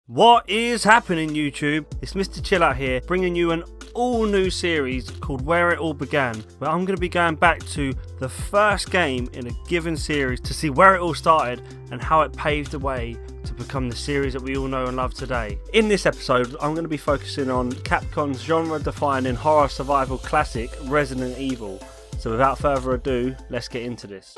What is happening, YouTube? It's Mr. Chillout here, bringing you an all new series called Where It All Began, where I'm going to be going back to the first game in a given series to see where it all started and how it paved the way to become the series that we all know and love today. In this episode, I'm going to be focusing on Capcom's genre-defining horror survival classic, Resident Evil. So without further ado, let's get into this.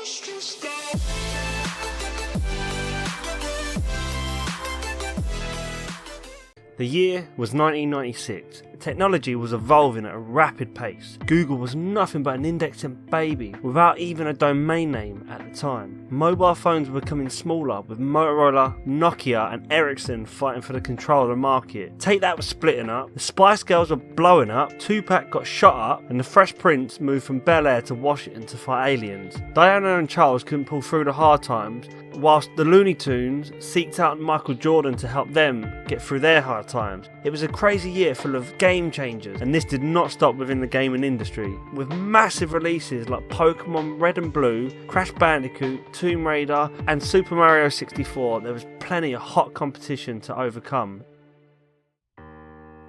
The year was 1996. Technology was evolving at a rapid pace. Google was nothing but an indexing baby without even a domain name at the time. Mobile phones were becoming smaller, with Motorola, Nokia and Ericsson fighting for the control of the market. Take That was splitting up, the Spice Girls were blowing up, Tupac got shot up, and the Fresh Prince moved from Bel Air to Washington to fight aliens. Diana and Charles couldn't pull through the hard times, whilst the Looney Tunes seeked out Michael Jordan to help them get through their hard times. It was a crazy year full of game changers, and this did not stop within the gaming industry, with massive releases like Pokemon Red and Blue, Crash Bandicoot, Tomb Raider and Super Mario 64. There was plenty of hot competition to overcome.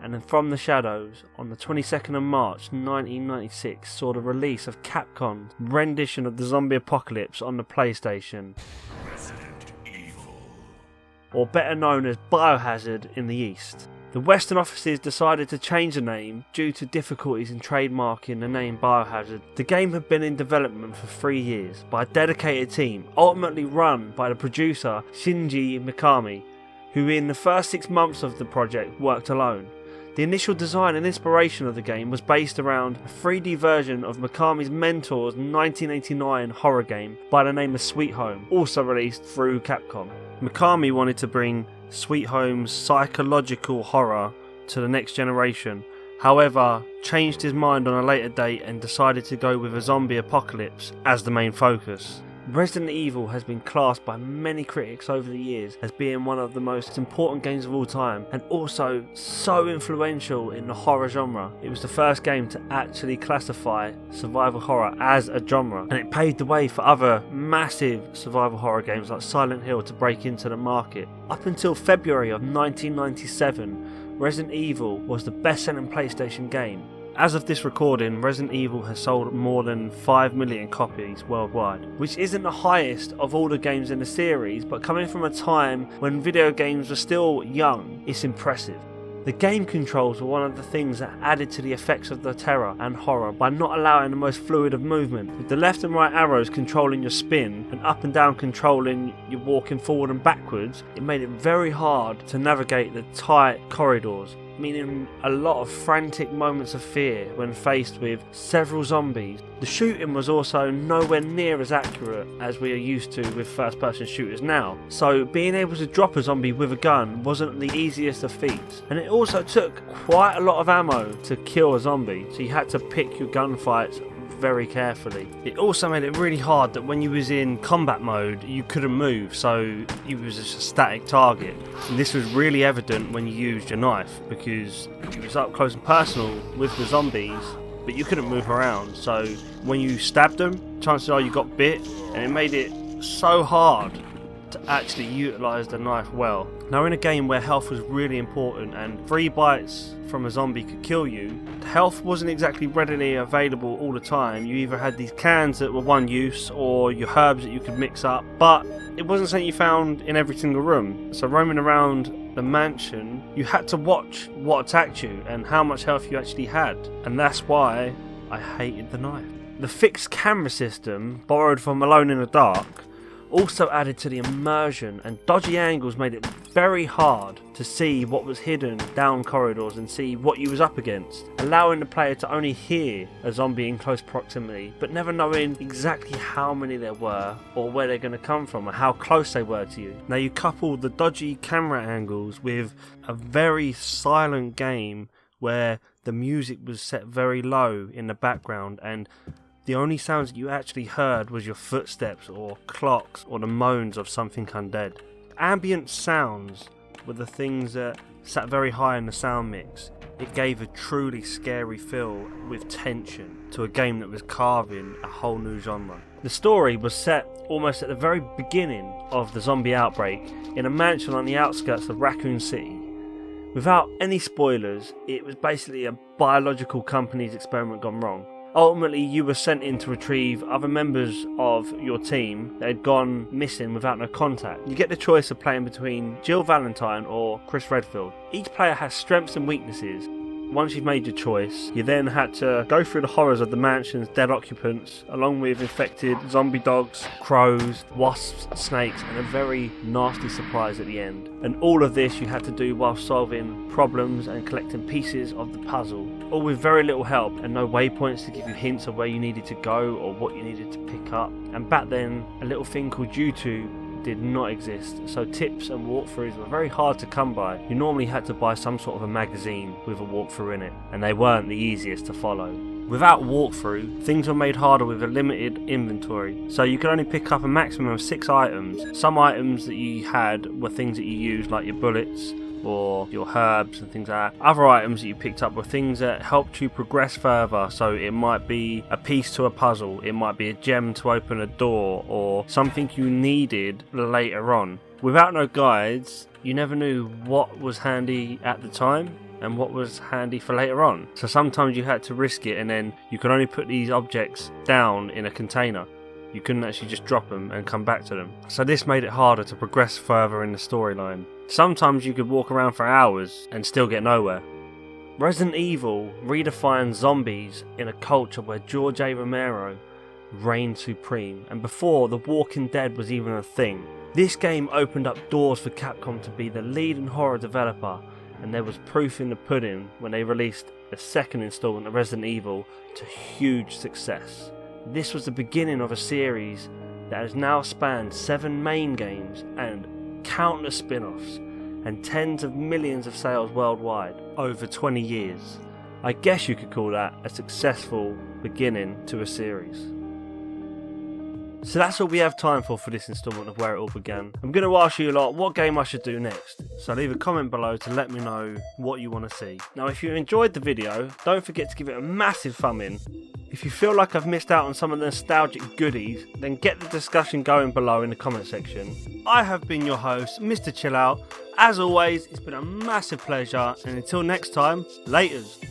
And then from the shadows, on the 22nd of March 1996 saw the release of Capcom's rendition of the zombie apocalypse on the PlayStation, or better known as Biohazard in the East. The Western offices decided to change the name due to difficulties in trademarking the name Biohazard. The game had been in development for 3 years by a dedicated team, ultimately run by the producer Shinji Mikami, who in the first 6 months of the project worked alone. The initial design and inspiration of the game was based around a 3D version of Mikami's mentor's 1989 horror game by the name of Sweet Home, also released through Capcom. Mikami wanted to bring Sweet Home's psychological horror to the next generation, however changed his mind on a later date and decided to go with a zombie apocalypse as the main focus. Resident Evil has been classed by many critics over the years as being one of the most important games of all time, and also so influential in the horror genre. It was the first game to actually classify survival horror as a genre, and it paved the way for other massive survival horror games like Silent Hill to break into the market. Up until February of 1997, Resident Evil was the best-selling PlayStation game. As of this recording, Resident Evil has sold more than 5 million copies worldwide, which isn't the highest of all the games in the series, but coming from a time when video games were still young, it's impressive. The game controls were one of the things that added to the effects of the terror and horror by not allowing the most fluid of movement, with the left and right arrows controlling your spin and up and down controlling your walking forward and backwards. It made it very hard to navigate the tight corridors, meaning a lot of frantic moments of fear when faced with several zombies. The shooting was also nowhere near as accurate as we are used to with first person shooters now, so being able to drop a zombie with a gun wasn't the easiest of feats, and it also took quite a lot of ammo to kill a zombie, so you had to pick your gunfights very carefully. It also made it really hard that when you was in combat mode you couldn't move, so you was just a static target. And this was really evident when you used your knife, because it was up close and personal with the zombies, but you couldn't move around, so when you stabbed them, chances are you got bit, and it made it so hard to actually utilise the knife well. Now, in a game where health was really important and 3 bites from a zombie could kill you, health wasn't exactly readily available all the time. You either had these cans that were one use or your herbs that you could mix up, but it wasn't something you found in every single room. So roaming around the mansion, you had to watch what attacked you and how much health you actually had, and that's why I hated the knife. The fixed camera system, borrowed from Alone in the Dark, also added to the immersion, and dodgy angles made it very hard to see what was hidden down corridors and see what you was up against, allowing the player to only hear a zombie in close proximity, but never knowing exactly how many there were or where they're going to come from or how close they were to you. Now, you couple the dodgy camera angles with a very silent game where the music was set very low in the background, and the only sounds that you actually heard was your footsteps or clocks or the moans of something undead. Ambient sounds were the things that sat very high in the sound mix. It gave a truly scary feel with tension to a game that was carving a whole new genre. The story was set almost at the very beginning of the zombie outbreak in a mansion on the outskirts of Raccoon City. Without any spoilers, it was basically a biological company's experiment gone wrong. Ultimately, you were sent in to retrieve other members of your team that had gone missing without no contact. You get the choice of playing between Jill Valentine or Chris Redfield. Each player has strengths and weaknesses. Once you've made your choice, you then had to go through the horrors of the mansion's dead occupants, along with infected zombie dogs, crows, wasps, snakes, and a very nasty surprise at the end. And all of this you had to do while solving problems and collecting pieces of the puzzle, all with very little help and no waypoints to give you hints of where you needed to go or what you needed to pick up. And back then, a little thing called YouTube did not exist, so tips and walkthroughs were very hard to come by. You normally had to buy some sort of a magazine with a walkthrough in it, and they weren't the easiest to follow. Without walkthrough, things were made harder with a limited inventory, so you could only pick up a maximum of 6 items. Some items that you had were things that you used, like your bullets or your herbs and things like that. Other items that you picked up were things that helped you progress further, so it might be a piece to a puzzle, it might be a gem to open a door, or something you needed later on. Without no guides, you never knew what was handy at the time and what was handy for later on. So sometimes you had to risk it, and then you could only put these objects down in a container. You couldn't actually just drop them and come back to them. So this made it harder to progress further in the storyline. Sometimes you could walk around for hours and still get nowhere. Resident Evil redefined zombies in a culture where George A. Romero reigned supreme, and before The Walking Dead was even a thing. This game opened up doors for Capcom to be the leading horror developer, and there was proof in the pudding when they released the second installment of Resident Evil to huge success. This was the beginning of a series that has now spanned 7 main games and countless spin-offs and tens of millions of sales worldwide over 20 years. I guess you could call that a successful beginning to a series. So that's all we have time for this instalment of Where It All Began. I'm going to ask you a lot what game I should do next, so leave a comment below to let me know what you want to see. Now if you enjoyed the video, don't forget to give it a massive thumb in. If you feel like I've missed out on some of the nostalgic goodies, then get the discussion going below in the comment section. I have been your host, Mr. Chillout. As always, it's been a massive pleasure, and until next time, laters.